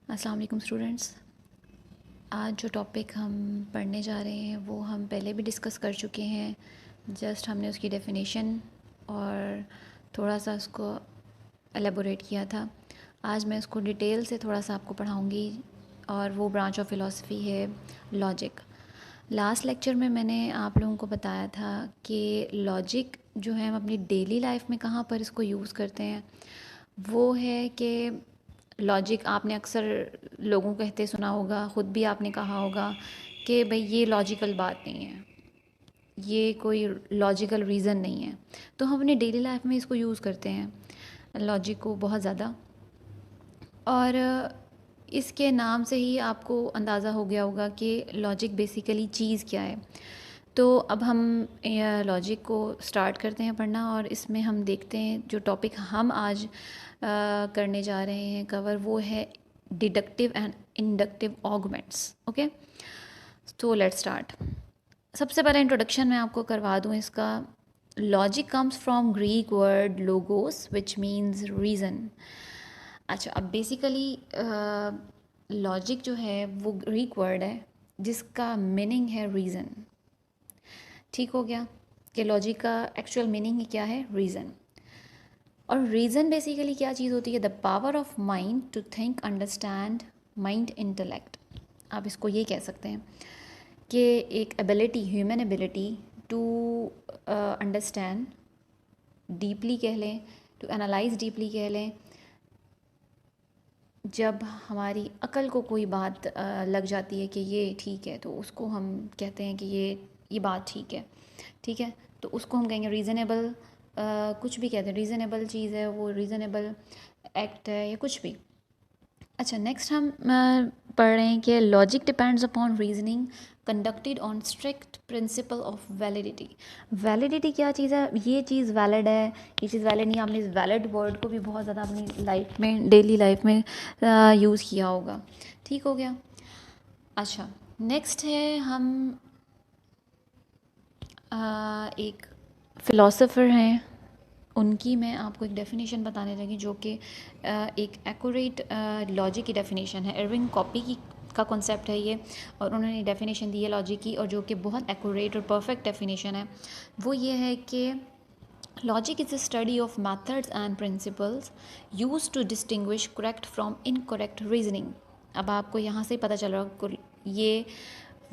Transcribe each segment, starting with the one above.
अस्सलाम वालेकुम स्टूडेंट्स। आज जो टॉपिक हम पढ़ने जा रहे हैं वो हम पहले भी डिस्कस कर चुके हैं। जस्ट हमने उसकी डेफिनेशन और थोड़ा सा उसको एलेबोरेट किया था। आज मैं उसको डिटेल से थोड़ा सा आपको पढ़ाऊँगी और वो ब्रांच ऑफ फ़िलासफ़ी है लॉजिक। लास्ट लेक्चर में मैंने आप लोगों को बताया था कि लॉजिक जो है हम अपनी डेली लाइफ में कहाँ पर इसको यूज़ करते हैं। वो है कि लॉजिक आपने अक्सर लोगों को कहते सुना होगा, ख़ुद भी आपने कहा होगा कि भाई ये लॉजिकल बात नहीं है, ये कोई लॉजिकल रीज़न नहीं है। तो हम अपनी डेली लाइफ में इसको यूज़ करते हैं लॉजिक को बहुत ज़्यादा। और इसके नाम से ही आपको अंदाज़ा हो गया होगा कि लॉजिक बेसिकली चीज़ क्या है। तो अब हम लॉजिक को स्टार्ट करते हैं पढ़ना और इसमें हम देखते हैं जो टॉपिक हम आज करने जा रहे हैं कवर, वो है deductive and inductive arguments. Okay, तो लेट्स स्टार्ट। सबसे पहले इंट्रोडक्शन मैं आपको करवा दूँ इसका। Logic comes from Greek word logos which means reason. अच्छा, अब बेसिकली लॉजिक जो है वो ग्रीक वर्ड है जिसका मीनिंग है रीज़न। ठीक हो गया कि लॉजिक का एक्चुअल मीनिंग क्या है, रीज़न। और रीज़न बेसिकली क्या चीज़ होती है, the power of mind to think, understand, mind intellect. आप इसको ये कह सकते हैं कि एक ability, human ability to understand deeply कह लें, टू एनालाइज डीपली कह लें। जब हमारी अकल को कोई बात लग जाती है कि ये ठीक है, तो उसको हम कहते हैं कि ये बात ठीक है। ठीक है, तो उसको हम कहेंगे रीज़नेबल। कुछ भी कहते हैं, रीज़नेबल चीज़ है वो, रीज़नेबल एक्ट है या कुछ भी। अच्छा, नेक्स्ट हम पढ़ रहे हैं कि logic depends upon reasoning conducted on strict principle of validity. Validity क्या चीज़ है, ये चीज़ वैलिड है, ये चीज़ वैलिड नहीं है। आपने इस वैलिड वर्ड को भी बहुत ज़्यादा अपनी लाइफ में, डेली लाइफ में यूज़ किया होगा। ठीक हो गया। अच्छा, नेक्स्ट है हम एक फ़िलासफ़र हैं, उनकी मैं आपको एक डेफ़िनेशन बताने लगी जो कि एक एक्यूरेट लॉजिक की डेफ़िनेशन है। इरविंग कॉपी की का कॉन्सेप्ट है ये, और उन्होंने डेफ़िनेशन दी है लॉजिक की, और जो कि बहुत एक्यूरेट और परफेक्ट डेफ़िनेशन है। वो ये है कि logic is the study of methods and principles use to distinguish correct from incorrect reasoning. अब आपको यहाँ से पता चल रहा है ये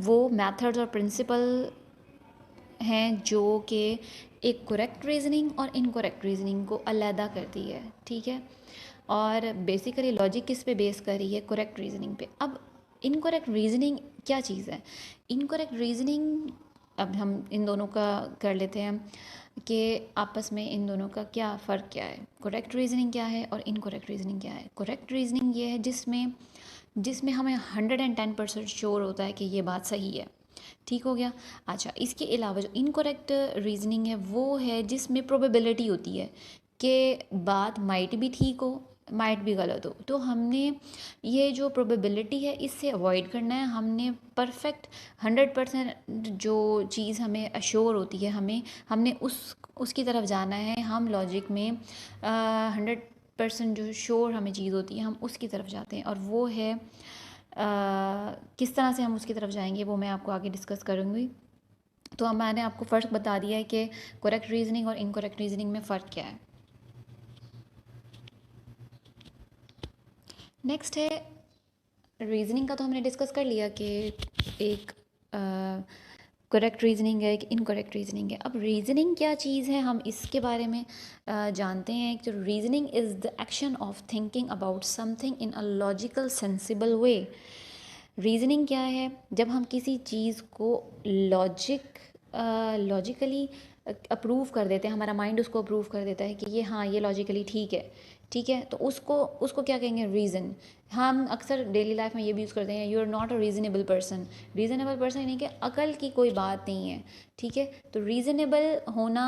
वो मेथड्स और प्रिंसिपल हैं जो कि एक करेक्ट रीजनिंग और इनकरेक्ट रीजनिंग को अलहदा करती है। ठीक है, और बेसिकली लॉजिक किस पे बेस कर रही है, करेक्ट रीजनिंग पे। अब इनकरेक्ट रीजनिंग क्या चीज़ है, इनकरेक्ट रीजनिंग, अब हम इन दोनों का कर लेते हैं कि आपस में इन दोनों का क्या फ़र्क क्या है। करेक्ट रीजनिंग क्या है और इनकरेक्ट रीजनिंग क्या है। करेक्ट रीजनिंग ये है जिसमें जिसमें हमें 110% श्योर होता है कि ये बात सही है। ठीक हो गया। अच्छा, इसके अलावा जो इनकरेक्ट रीजनिंग है वो है जिसमें प्रोबेबिलिटी होती है कि बात माइट भी ठीक हो, माइट भी गलत हो। तो हमने ये जो प्रोबेबिलिटी है इससे अवॉइड करना है। हमने परफेक्ट 100% जो चीज़ हमें अश्योर होती है, हमने उसकी तरफ जाना है। हम लॉजिक में 100% जो श्योर हमें चीज़ होती है हम उसकी तरफ जाते हैं, और वो है किस तरह से हम उसकी तरफ जाएंगे वो मैं आपको आगे डिस्कस करूँगी। तो अब मैंने आपको फ़र्क बता दिया है कि करेक्ट रीजनिंग और इनकरेक्ट रीजनिंग में फ़र्क क्या है। नेक्स्ट है रीजनिंग का, तो हमने डिस्कस कर लिया कि एक करेक्ट रीजनिंग है, एक इनकरेक्ट रीजनिंग है। अब रीजनिंग क्या चीज़ है हम इसके बारे में जानते हैं। तो reasoning is the action of thinking about something in a logical sensible way. Reasoning क्या है, जब हम किसी चीज़ को लॉजिकली अप्रूव कर देते हैं, हमारा माइंड उसको अप्रूव कर देता है कि ये हाँ ये लॉजिकली ठीक है। ठीक है, तो उसको उसको क्या कहेंगे, रीज़न। हम अक्सर डेली लाइफ में ये भी यूज़ करते हैं, you are not a reasonable person. Reasonable person यानी कि अकल की कोई बात नहीं है। ठीक है, तो रीज़नेबल होना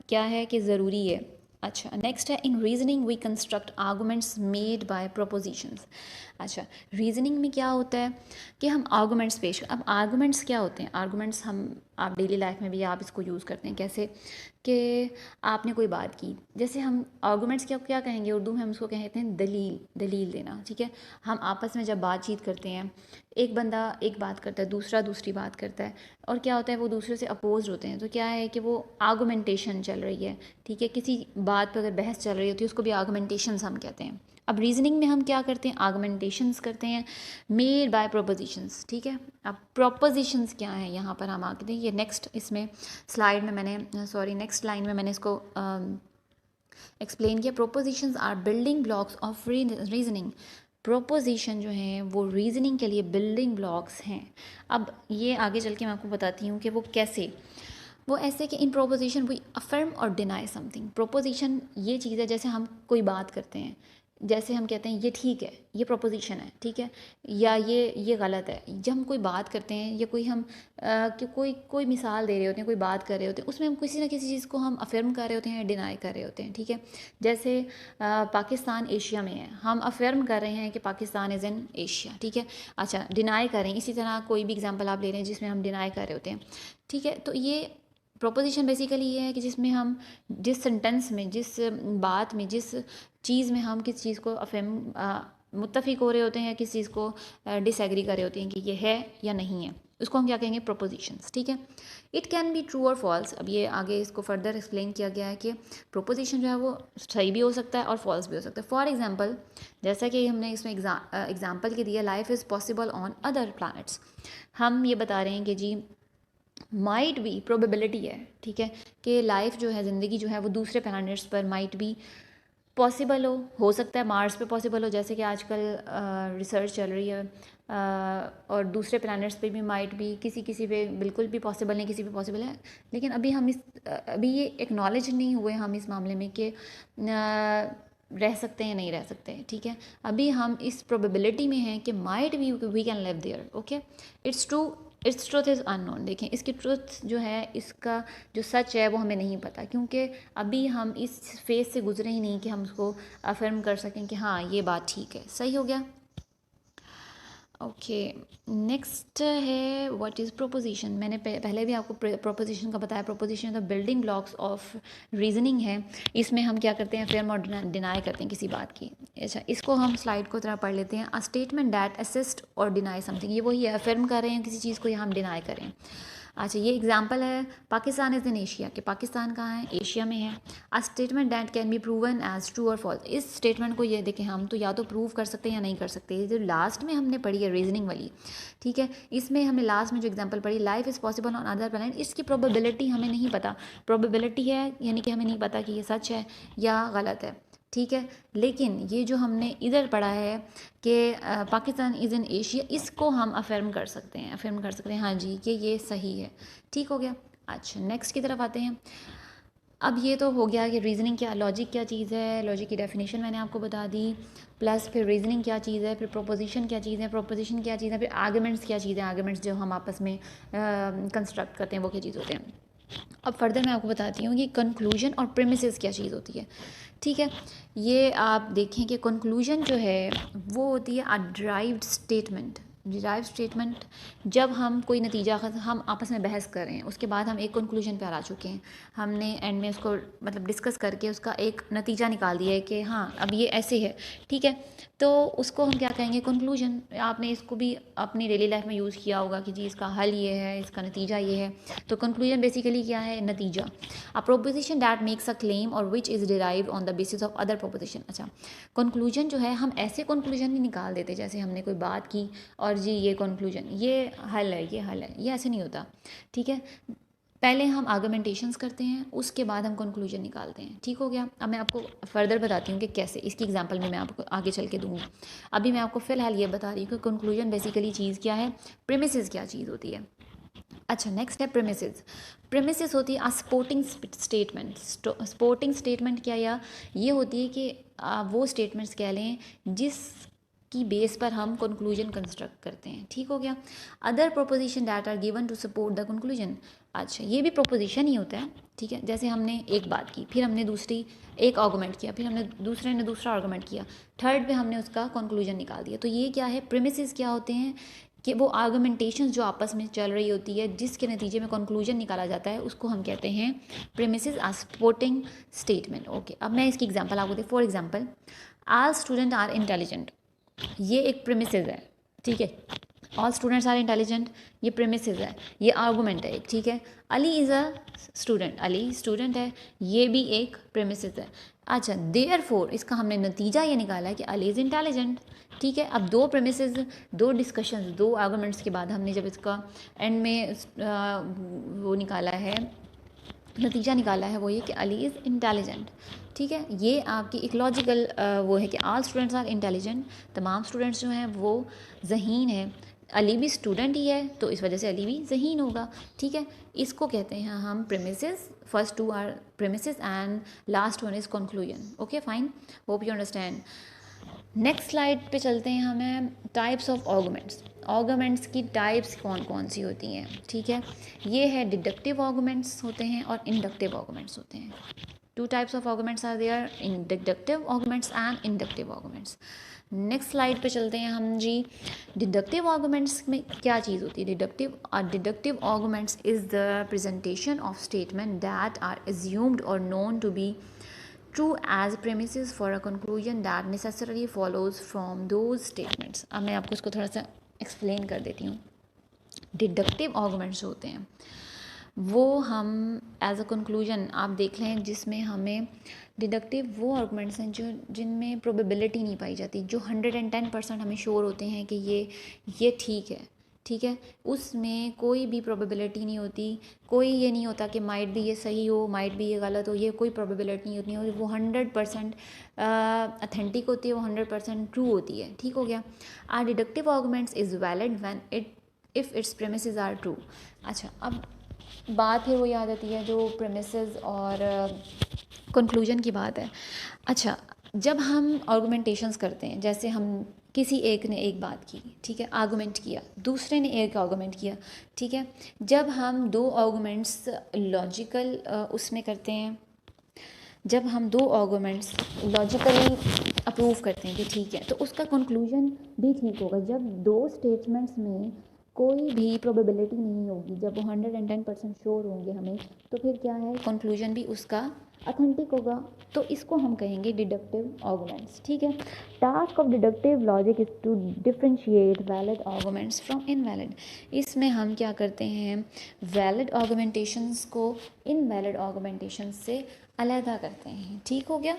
क्या है कि ज़रूरी है। अच्छा, नेक्स्ट है in reasoning we construct arguments made by propositions. अच्छा, रीज़निंग में क्या होता है कि हम आर्गूमेंट्स पेश, अब आर्गूमेंट्स क्या होते हैं, आर्गूमेंट्स हम आप डेली लाइफ में भी आप इसको यूज़ करते हैं कैसे कि आपने कोई बात की, जैसे हम आर्गूमेंट्स क्या क्या कहेंगे उर्दू में, हम उसको कहते हैं दलील, दलील देना, ठीक है। हम आपस में जब बातचीत करते हैं, एक बंदा एक बात करता है, दूसरा दूसरी बात करता है, और क्या होता है वो दूसरे से अपोज होते हैं, तो क्या है कि वो आर्गूमेंटेशन चल रही है, ठीक है। किसी बात पर अगर बहस चल रही होती है उसको भी आर्गूमेंटेशंस हम कहते हैं। अब रीजनिंग में हम क्या करते हैं, आर्गुमेंटेशंस करते हैं मेड बाय प्रोपोजिशंस, ठीक है। अब प्रोपोजिशंस क्या है यहाँ पर हम आगे ये नेक्स्ट इसमें स्लाइड में मैंने नेक्स्ट लाइन में मैंने इसको एक्सप्लेन किया। Propositions are building blocks of reasoning. Proposition जो हैं वो रीजनिंग के लिए बिल्डिंग ब्लॉक्स हैं। अब ये आगे चल के मैं आपको बताती हूँ कि वो कैसे। वो ऐसे कि इन प्रोपोजिशन वी अफर्म और डिनाई समथिंग। प्रोपोजिशन ये चीज़ है जैसे हम कोई बात करते हैं, जैसे हम कहते हैं ये ठीक है, ये प्रोपोजिशन है, ठीक है, या ये गलत है। जब हम कोई बात करते हैं या कोई हम कि कोई मिसाल दे रहे होते हैं, कोई बात कर रहे होते हैं, उसमें हम किसी ना किसी चीज़ को हम अफर्म कर रहे होते हैं या डिनाई कर रहे होते हैं, ठीक है। जैसे पाकिस्तान एशिया में है, हम अफर्म कर रहे हैं कि पाकिस्तान इज़ इन एशिया, ठीक है। अच्छा, डिनाई करें, इसी तरह कोई भी एग्जाम्पल आप ले रहे हैं जिसमें हम डिनाई कर रहे होते हैं, ठीक है। तो ये प्रोपोजिशन बेसिकली ये है कि जिसमें हम जिस सेंटेंस में, जिस बात में, जिस चीज़ में हम किस चीज़ को अफेम मुत्तफिक हो रहे होते हैं, किस चीज़ को डिसएग्री कर रहे होते हैं कि ये है या नहीं है, उसको हम क्या कहेंगे, प्रोपोजिशंस, ठीक है। इट कैन बी ट्रू और फॉल्स। अब ये आगे इसको फर्दर एक्सप्लेन किया गया है कि प्रोपोजिशन जो है वो सही भी हो सकता है और फॉल्स भी हो सकता है। फॉर एग्जाम्पल, जैसा कि हमने इसमें एग्जाम्पल के दिया, life is possible on other planets. हम ये बता रहे हैं कि जी माइट भी, प्रोबेबिलिटी है, ठीक है, कि लाइफ जो है, ज़िंदगी जो है वो दूसरे प्लैनेट्स पर माइट भी पॉसिबल हो सकता है, मार्स पे पॉसिबल हो, जैसे कि आजकल रिसर्च चल रही है, और दूसरे प्लैनेट्स पे भी माइट भी, किसी पे बिल्कुल भी पॉसिबल नहीं, किसी पे पॉसिबल है। लेकिन अभी ये एक्नॉलेज नहीं हुए हम इस मामले में कि रह सकते हैं या नहीं रह सकते हैं, ठीक है। अभी हम इस प्रोबेबिलिटी में हैं कि might we can live there, okay. It's true, it's truth is unknown. देखें, इसकी ट्रूथ जो है, इसका जो सच है वो हमें नहीं पता, क्योंकि अभी हम इस फेज से गुजरे ही नहीं कि हम उसको अफर्म कर सकें कि हाँ ये बात ठीक है। सही हो गया, ओके। नेक्स्ट है व्हाट इज़ प्रोपोजिशन। मैंने पहले भी आपको प्रोपोजिशन का बताया। Proposition the building blocks of reasoning है। इसमें हम क्या करते हैं, अफर्म और डिनाई करते हैं किसी बात की। अच्छा, इसको हम स्लाइड को तरह पढ़ लेते हैं। अ स्टेटमेंट दैट असिस्ट और डिनाई समथिंग, ये वही है, अफर्म कर रहे हैं किसी चीज़ को या हम डिनाई करें। अच्छा, ये एग्जाम्पल है, पाकिस्तान इज़ इन एशिया, कि पाकिस्तान कहाँ है, एशिया में है। A statement that can be proven as true और फॉल्स। इस स्टेटमेंट को ये देखें, हम तो या तो प्रूव कर सकते हैं या नहीं कर सकते। ये जो लास्ट में हमने पढ़ी है रीजनिंग वाली, ठीक है, इसमें हमें लास्ट में जो एग्जाम्पल पढ़ी, life is possible on other planet, इसकी प्रोबेबिलिटी हमें नहीं पता। प्रोबेबिलिटी है यानी कि हमें नहीं पता कि ये सच है या गलत है, ठीक है। लेकिन ये जो हमने इधर पढ़ा है कि पाकिस्तान इज़ इन एशिया, इसको हम अफर्म कर सकते हैं, अफर्म कर सकते हैं हाँ जी कि ये सही है, ठीक हो गया। अच्छा, नेक्स्ट की तरफ आते हैं। अब ये तो हो गया कि रीज़निंग क्या, लॉजिक क्या चीज़ है, लॉजिक की डेफिनेशन मैंने आपको बता दी, प्लस फिर रीज़निंग क्या चीज़ है, फिर प्रोपोजिशन क्या चीज़ है, प्रोपोजिशन क्या चीज़ है, फिर आर्गुमेंट्स क्या चीज़ है, आर्गुमेंट्स जो हम आपस में कंस्ट्रक्ट करते हैं वो क्या चीज़ होते हैं। अब फर्दर मैं आपको बताती हूँ कि कंक्लूजन और प्रेमिसेस क्या चीज़ होती है, ठीक है। ये आप देखें कि कंक्लूजन जो है वो होती है अ डिराइव्ड स्टेटमेंट। डिराइव स्टेटमेंट, जब हम कोई नतीजा, हम आपस में बहस कर रहे हैं, उसके बाद हम एक कंक्लूजन पे आ चुके हैं, हमने एंड में उसको मतलब डिस्कस करके उसका एक नतीजा निकाल दिया है कि हाँ अब ये ऐसे है, ठीक है, तो उसको हम क्या कहेंगे, कंक्लूजन। आपने इसको भी अपनी डेली लाइफ में यूज़ किया होगा कि जी इसका हल ये है, इसका नतीजा ये है। तो कंक्लूजन बेसिकली क्या है, नतीजा। A proposition that makes a claim और which is derived on the basis of other proposition. अच्छा, कंक्लूजन जो है, हम ऐसे कंक्लूजन नहीं निकाल देते जैसे हमने कोई बात की और जी ये कंक्लूजन, ये हल है, ये हल है, ये ऐसे नहीं होता, ठीक है। पहले हम आर्गुमेंटेशंस करते हैं, उसके बाद हम कंक्लूजन निकालते हैं, ठीक हो गया। अब मैं आपको फर्दर बताती हूँ कि कैसे, इसकी एग्जांपल में मैं आपको आगे चल के दूँगी। अभी मैं आपको फ़िलहाल ये बता रही हूँ कि कंक्लूजन बेसिकली चीज़ क्या है, प्रेमिसेस क्या चीज़ होती है। अच्छा, नेक्स्ट है प्रेमिसेस। प्रेमिसेस होती है सपोर्टिंग स्टेटमेंट। सपोर्टिंग स्टेटमेंट क्या, या ये होती है कि वो स्टेटमेंट्स कह लें की बेस पर हम कंक्लूजन कंस्ट्रक्ट करते हैं, ठीक हो गया। Other proposition that are given to support the conclusion, अच्छा ये भी प्रोपोजिशन ही होता है, ठीक है। जैसे हमने एक बात की, फिर हमने दूसरी एक आर्गूमेंट किया, फिर हमने दूसरे ने दूसरा आर्गूमेंट किया, थर्ड पे हमने उसका कंक्लूजन निकाल दिया। तो ये क्या है, प्रीमिसेस क्या होते हैं कि वो आर्गूमेंटेशन जो आपस में चल रही होती है जिसके नतीजे में कंक्लूजन निकाला जाता है उसको हम कहते हैं premises are supporting statement. Okay, अब मैं इसकी एग्जांपल आपको दे, for example all student are intelligent, ये एक प्रीमिसेस है, ठीक है। ऑल स्टूडेंट्स आर इंटेलिजेंट, ये प्रीमिसेस है, ये आर्गूमेंट है, ठीक है। Ali is a student, Ali student है, ये भी एक प्रीमिसेस है। अच्छा, देयरफॉर इसका हमने नतीजा ये निकाला है कि अली इज़ इंटेलिजेंट, ठीक है। अब दो प्रेमिसेस, दो डिस्कशंस, दो आर्गूमेंट्स के बाद हमने जब इसका एंड में वो निकाला है, नतीजा निकाला है, वो ये कि अली इज़ इंटेलिजेंट, ठीक है। ये आपकी एक लॉजिकल वो है कि ऑल स्टूडेंट्स आर इंटेलिजेंट, तमाम स्टूडेंट्स जो हैं वो ज़हीन है, अली भी स्टूडेंट ही है तो इस वजह से अली भी ज़हीन होगा, ठीक है। इसको कहते हैं हम premises, first two are premises and last one is conclusion. Okay fine, hope you understand. Next slide पे चलते हैं, हमें टाइप्स ऑफ आर्गूमेंट्स, आर्गूमेंट्स की टाइप्स कौन कौन सी होती हैं, ठीक है। ये है डिडक्टिव आर्गूमेंट्स होते हैं और इंडक्टिव आर्गूमेंट्स होते हैं। Two types of arguments are there, in deductive arguments and inductive arguments. Next slide पे चलते हैं हम जी। डिडक्टिव आर्गूमेंट्स में क्या चीज़ होती है, deductive arguments is the presentation of statement that are assumed or known to be true as premises for a conclusion that necessarily follows from those statements। अब मैं आपको इसको थोड़ा सा एक्सप्लेन कर देती हूँ। डिडक्टिव आर्गूमेंट्स होते हैं वो हम एज अ कंक्लूजन आप देख लें जिसमें हमें डिडक्टिव वो आर्गूमेंट्स हैं जो जिनमें प्रोबेबिलिटी नहीं पाई जाती, जो 110% हमें श्योर होते हैं कि ये ठीक है, ठीक है। उसमें कोई भी प्रोबेबिलिटी नहीं होती, कोई ये नहीं होता कि माइट भी ये सही हो, माइट भी ये गलत हो, ये कोई प्रोबेबिलिटी नहीं होती है, वो 100% अथेंटिक होती है, वो 100% ट्रू होती है, ठीक हो गया। Are deductive arguments is valid when if its premises are true. अच्छा, अब बात फिर वो याद आती है जो प्रेमिसेस और कंक्लूजन की बात है। अच्छा, जब हम आर्गूमेंटेशंस करते हैं, जैसे हम किसी एक ने एक बात की, ठीक है, आर्गूमेंट किया, दूसरे ने एक आर्गूमेंट किया, ठीक है। जब हम दो आर्गूमेंट्स लॉजिकल उसमें करते हैं, जब हम दो आर्गूमेंट्स लॉजिकली अप्रूव करते हैं कि ठीक है, तो उसका कंक्लूजन भी ठीक होगा। जब दो स्टेटमेंट्स में कोई भी प्रोबेबिलिटी नहीं होगी, जब वो 110% श्योर होंगे हमें, तो फिर क्या है, कंक्लूजन भी उसका अथेंटिक होगा। तो इसको हम कहेंगे डिडक्टिव आर्गूमेंट्स, ठीक है। Task of deductive logic is to differentiate valid arguments from invalid. इसमें हम क्या करते हैं, वैलिड आर्गूमेंटेशंस को इनवैलिड आर्गूमेंटेशंस से अलहदा करते हैं, ठीक हो गया।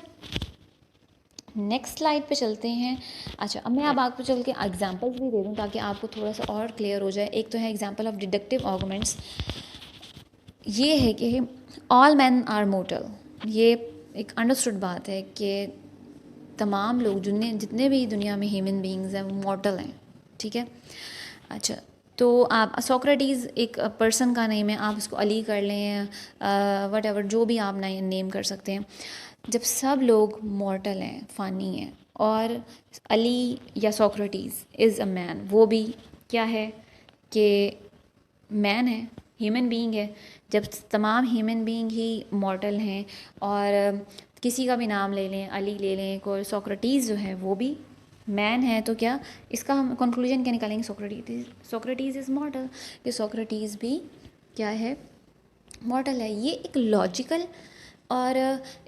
नेक्स्ट स्लाइड पे चलते हैं। अच्छा, अब मैं अब आपको चल के एग्जांपल्स भी दे दूँ ताकि आपको थोड़ा सा और क्लियर हो जाए। एक तो है एग्जांपल ऑफ डिडक्टिव आर्गूमेंट्स, ये है कि ऑल मैन आर मोर्टल। ये एक अंडरस्टूड बात है कि तमाम लोग जितने भी दुनिया में ह्यूमन बीइंग्स हैं वो मॉर्टल हैं, ठीक है। अच्छा, तो आप सोक्रेटिस एक पर्सन का नेम है, आप उसको अली कर लें, वट एवर जो भी आप नेम कर सकते हैं। जब सब लोग मॉर्टल हैं, फ़ानी हैं, और अली या सोक्रेटिस इज़ अ मैन, वो भी क्या है कि मैन है, ह्यूमन बीइंग है। जब तमाम ह्यूमन बीइंग ही मॉर्टल हैं और किसी का भी नाम ले लें, अली ले लें, कोई सोक्रेटिस जो है वो भी मैन है, तो क्या इसका हम कंक्लूजन क्या निकालेंगे, सोक्रेटिस इज़ मॉर्टल, कि सोक्रेटिस भी क्या है, मॉर्टल है। ये एक लॉजिकल और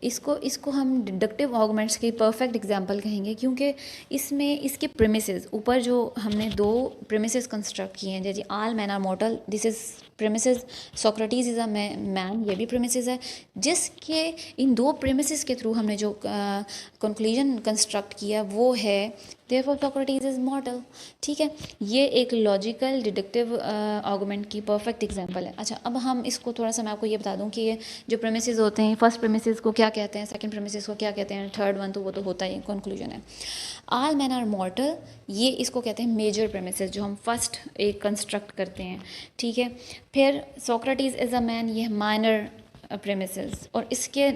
इसको हम डिडक्टिव आर्गूमेंट्स के परफेक्ट एग्जांपल कहेंगे, क्योंकि इसमें इसके प्रेमिसेस ऊपर जो हमने दो प्रेमिसेस कंस्ट्रक्ट किए हैं, जैसे all man are mortal, this is premises, Socrates is a man, ये भी प्रेमिसेस है, जिसके इन दो प्रेमिसेस के थ्रू हमने जो कंक्लूजन कंस्ट्रक्ट किया वो है देयरफॉर सोक्रेटिस इज़ मॉर्टल, ठीक है। ये एक लॉजिकल डिडक्टिव आर्गूमेंट की परफेक्ट एग्जांपल है। अच्छा, अब हम इसको थोड़ा सा मैं आपको ये बता दूं कि ये जो प्रेमिसेस होते हैं, फर्स्ट प्रेमिसेस को क्या कहते हैं, सेकंड प्रेमिसेस को क्या कहते हैं, थर्ड वन तो वो तो होता ही कंक्लूजन है। ऑल मैन आर मॉर्टल, ये इसको कहते हैं मेजर प्रेमिसेस, जो हम फर्स्ट एक कंस्ट्रक्ट करते हैं, ठीक है। फिर सोक्रेटिस इज़ अ मैन, ये माइनर प्रेमिसेस, और इसके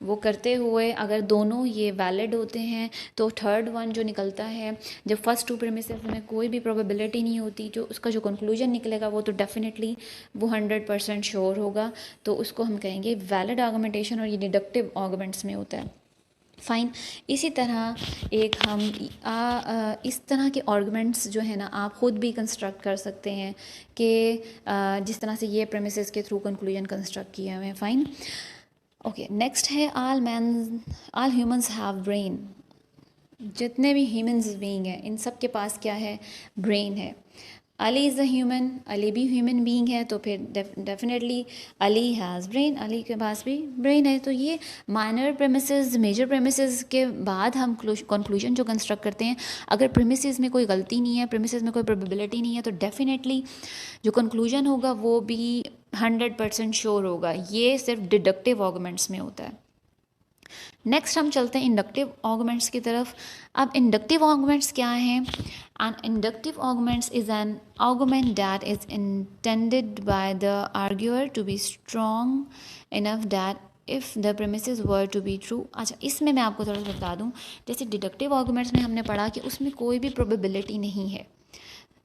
वो करते हुए अगर दोनों ये वैलिड होते हैं तो थर्ड वन जो निकलता है, जब फर्स्ट टू प्रेमिसेस में कोई भी प्रोबेबिलिटी नहीं होती, जो उसका जो कंक्लूजन निकलेगा वो तो डेफिनेटली वो 100% श्योर होगा, तो उसको हम कहेंगे वैलिड आर्गुमेंटेशन, और ये डिडक्टिव आर्गुमेंट्स में होता है। फ़ाइन। इसी तरह एक हम इस तरह के आर्गुमेंट्स जो है ना आप ख़ुद भी कंस्ट्रक्ट कर सकते हैं कि जिस तरह से ये प्रेमिसेस के थ्रू कंक्लूजन कंस्ट्रक्ट किए हुए हैं। फ़ाइन। ओके, नेक्स्ट है ऑल ह्यूमंस हैव ब्रेन। जितने भी ह्यूमंस बीइंग हैं इन सब के पास क्या है? ब्रेन है। Ali is a human, Ali भी ह्यूमन बीइंग है, तो फिर definitely Ali has brain, Ali के पास भी ब्रेन है। तो ये माइनर प्रेमिसेस मेजर प्रेमिसेस के बाद हम कंक्लूजन जो कंस्ट्रक्ट करते हैं, अगर प्रेमिसेस में कोई गलती नहीं है, प्रेमिसेस में कोई प्रोबेबिलिटी नहीं है, तो डेफिनेटली जो कंक्लूजन होगा वो भी 100% श्योर होगा। ये सिर्फ डिडक्टिव आर्गुमेंट्स में होता है। नेक्स्ट हम चलते हैं इंडक्टिव आर्गुमेंट्स की तरफ। अब इंडक्टिव आर्गुमेंट्स क्या हैं? An inductive arguments is an argument that is intended by the arguer to be strong enough that if the premises were to be true. अच्छा, इसमें मैं आपको थोड़ा सा बता दूं, जैसे डिडक्टिव आर्गुमेंट्स में हमने पढ़ा कि उसमें कोई भी प्रोबेबिलिटी नहीं है,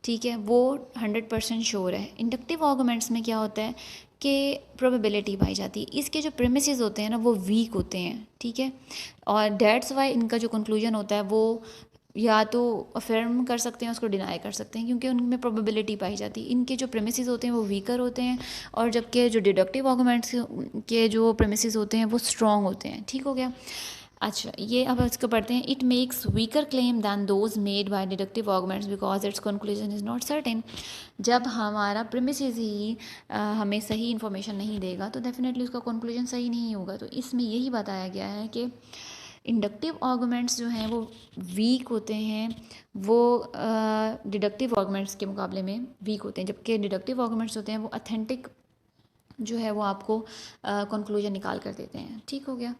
ठीक है, वो 100% श्योर है। इंडक्टिव आर्गुमेंट्स में क्या होता है कि प्रोबेबिलिटी पाई जाती है। इसके जो प्रेमिसेस होते हैं ना वो वीक होते हैं, ठीक है, और दैट्स वाई इनका जो कंक्लूजन होता है वो या तो अफर्म कर सकते हैं, उसको डिनाई कर सकते हैं, क्योंकि उनमें प्रोबेबिलिटी पाई जाती है। इनके जो प्रेमिसेस होते हैं वो वीकर होते हैं, और जबकि जो डिडक्टिव आर्गुमेंट्स के जो प्रेमिसेस होते हैं वो स्ट्रॉन्ग होते हैं। ठीक हो गया। अच्छा, ये अब इसको पढ़ते हैं। It makes weaker claim then those made by deductive arguments because it's conclusion is not certain. जब हमारा प्रेमिसेस ही हमें सही इन्फॉर्मेशन नहीं देगा तो डेफिनेटली उसका कंक्लूजन सही नहीं होगा। तो इसमें यही बताया गया है कि इंडक्टिव आर्गुमेंट्स जो हैं वो वीक होते हैं, वो डिडक्टिव आर्गुमेंट्स के मुकाबले में वीक होते हैं, जबकि डिडक्टिव आर्गुमेंट्स होते हैं वो अथेंटिक जो है वो आपको कंक्लूजन निकाल कर देते हैं। ठीक हो गया।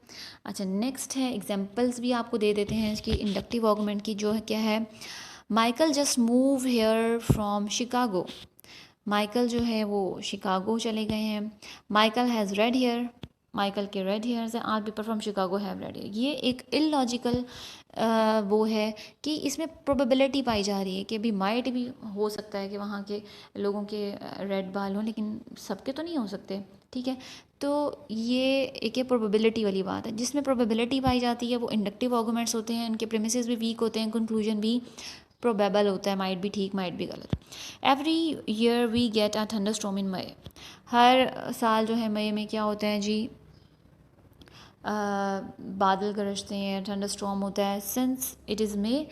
अच्छा, नेक्स्ट है एग्जांपल्स भी आपको दे देते हैं इसकी इंडक्टिव आर्गुमेंट की, जो है क्या है? Michael just move here from Chicago. Michael जो है वो शिकागो चले गए हैं। Michael has red hair, Michael के रेड हेयर्स हैं। All people from Chicago have red hair. ये एक इलॉजिकल वो है कि इसमें प्रोबेबिलिटी पाई जा रही है कि अभी माइट भी हो सकता है कि वहाँ के लोगों के रेड बाल हों, लेकिन सबके तो नहीं हो सकते। ठीक है, तो ये एक प्रोबेबिलिटी वाली बात है। जिसमें प्रोबेबिलिटी पाई जाती है वो इंडक्टिव आर्गुमेंट्स होते हैं, इनके प्रेमिसेस भी वीक होते हैं, कंक्लूजन भी प्रोबेबल होता है, माइट भी ठीक माइट भी गलत। Every year we get a thunderstorm in May. हर साल जो है मई में क्या होता है जी? बादल गरजते हैं, थंडरस्टॉर्म होता है। सिंस इट इज़ मे,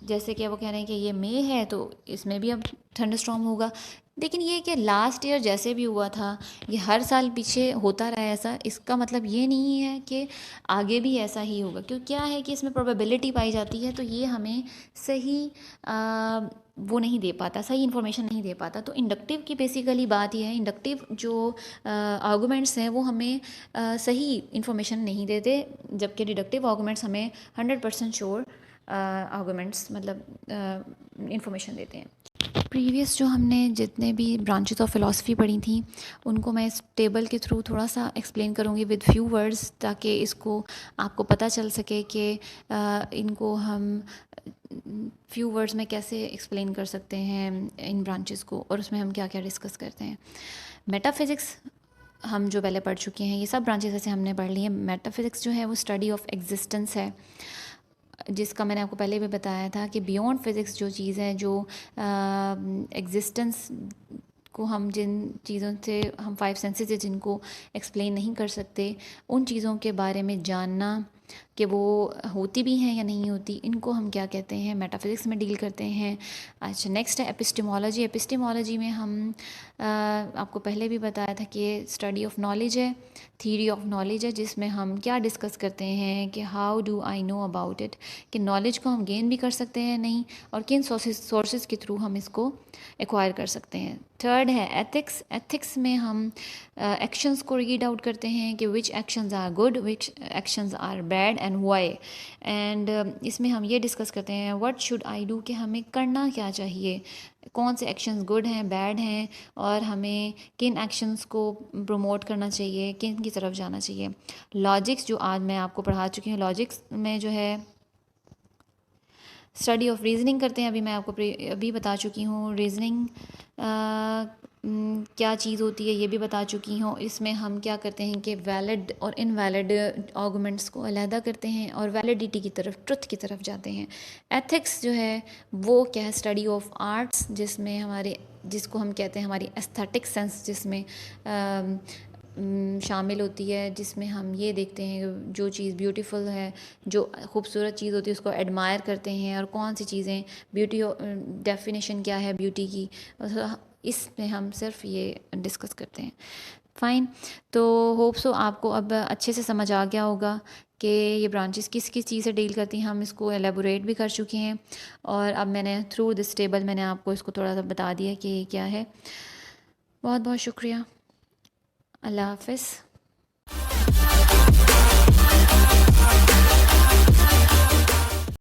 जैसे कि वो कह रहे हैं कि ये मई है तो इसमें भी अब थंडरस्टॉर्म होगा। लेकिन ये कि लास्ट ईयर जैसे भी हुआ था ये हर साल पीछे होता रहा है ऐसा, इसका मतलब ये नहीं है कि आगे भी ऐसा ही होगा, क्योंकि क्या है कि इसमें प्रोबेबिलिटी पाई जाती है, तो ये हमें सही वो नहीं दे पाता, सही इन्फॉर्मेशन नहीं दे पाता। तो इंडक्टिव की बेसिकली बात यह है, इंडक्टिव जो आर्गूमेंट्स हैं वो हमें सही इन्फॉर्मेशन नहीं देते, जबकि डिडक्टिव आर्गूमेंट्स हमें 100% श्योर आर्गूमेंट्स मतलब इन्फॉर्मेशन देते हैं। प्रीवियस जो हमने जितने भी ब्रांचेस ऑफ फ़िलासफ़ी पढ़ी थी उनको मैं इस टेबल के थ्रू थोड़ा सा एक्सप्लेन करूँगी विद फ्यू वर्ड्स, ताकि इसको आपको पता चल सके कि इनको हम फ्यू वर्ड्स में कैसे एक्सप्लेन कर सकते हैं इन ब्रांचेस को, और उसमें हम क्या क्या डिस्कस करते हैं। मेटाफिज़िक्स हम जो पहले पढ़ चुके हैं, ये सब ब्रांचेस ऐसे हमने पढ़ ली हैं। मेटाफिज़िक्स जो है वो स्टडी ऑफ एग्जिस्टेंस है, जिसका मैंने आपको पहले भी बताया था कि बियॉन्ड फिज़िक्स जो चीज़ है, जो एग्जिस्टेंस को हम जिन चीज़ों से हम 5 सेंसेस है जिनको एक्सप्लेन नहीं कर सकते, उन चीज़ों के बारे में जानना कि वो होती भी हैं या नहीं होती, इनको हम क्या कहते हैं, मेटाफिज़िक्स में डील करते हैं। अच्छा, नेक्स्ट है एपिस्टेमोलॉजी। एपिस्टेमोलॉजी में हम आपको पहले भी बताया था कि स्टडी ऑफ नॉलेज है, थ्योरी ऑफ नॉलेज है, जिसमें हम क्या डिस्कस करते हैं कि how do I know about it, कि नॉलेज को हम गेन भी कर सकते हैं नहीं, और किन सोर्सेज के थ्रू हम इसको एक्वायर कर सकते हैं। थर्ड है एथिक्स। एथिक्स में हम एक्शंस को रीड आउट करते हैं कि which actions are good, which actions are bad, bad and why. And इसमें हम ये डिस्कस करते हैं व्हाट शुड आई डू, कि हमें करना क्या चाहिए, कौन से एक्शंस गुड हैं, बैड हैं, और हमें किन एक्शंस को प्रमोट करना चाहिए, किन की तरफ जाना चाहिए। लॉजिक्स जो आज मैं आपको पढ़ा चुकी हूँ, लॉजिक्स में जो है स्टडी ऑफ रीजनिंग करते हैं। अभी मैं आपको अभी बता चुकी हूँ रीजनिंग क्या चीज़ होती है, ये भी बता चुकी हूँ। इसमें हम क्या करते हैं कि वैलिड और इनवैलिड आर्गुमेंट्स को अलहदा करते हैं और वैलिडिटी की तरफ, ट्रुथ की तरफ जाते हैं। एथिक्स जो है वो क्या है, स्टडी ऑफ आर्ट्स, जिसमें हमारे, जिसको हम कहते हैं हमारी एस्थेटिक सेंस, जिसमें शामिल होती है, जिसमें हम ये देखते हैं जो चीज़ ब्यूटीफुल है, जो खूबसूरत चीज़ होती है उसको एडमायर करते हैं, और कौन सी चीज़ें ब्यूटी, डेफिनेशन क्या है ब्यूटी की, इसमें हम सिर्फ ये डिस्कस करते हैं। फ़ाइन, तो होप सो आपको अब अच्छे से समझ आ गया होगा कि ये ब्रांचेस किस किस चीज़ से डील करती हैं। हम इसको एलेबोरेट भी कर चुके हैं, और अब मैंने थ्रू दिस टेबल मैंने आपको इसको थोड़ा सा बता दिया कि ये क्या है। बहुत बहुत शुक्रिया। अल्लाह हाफ़िज़।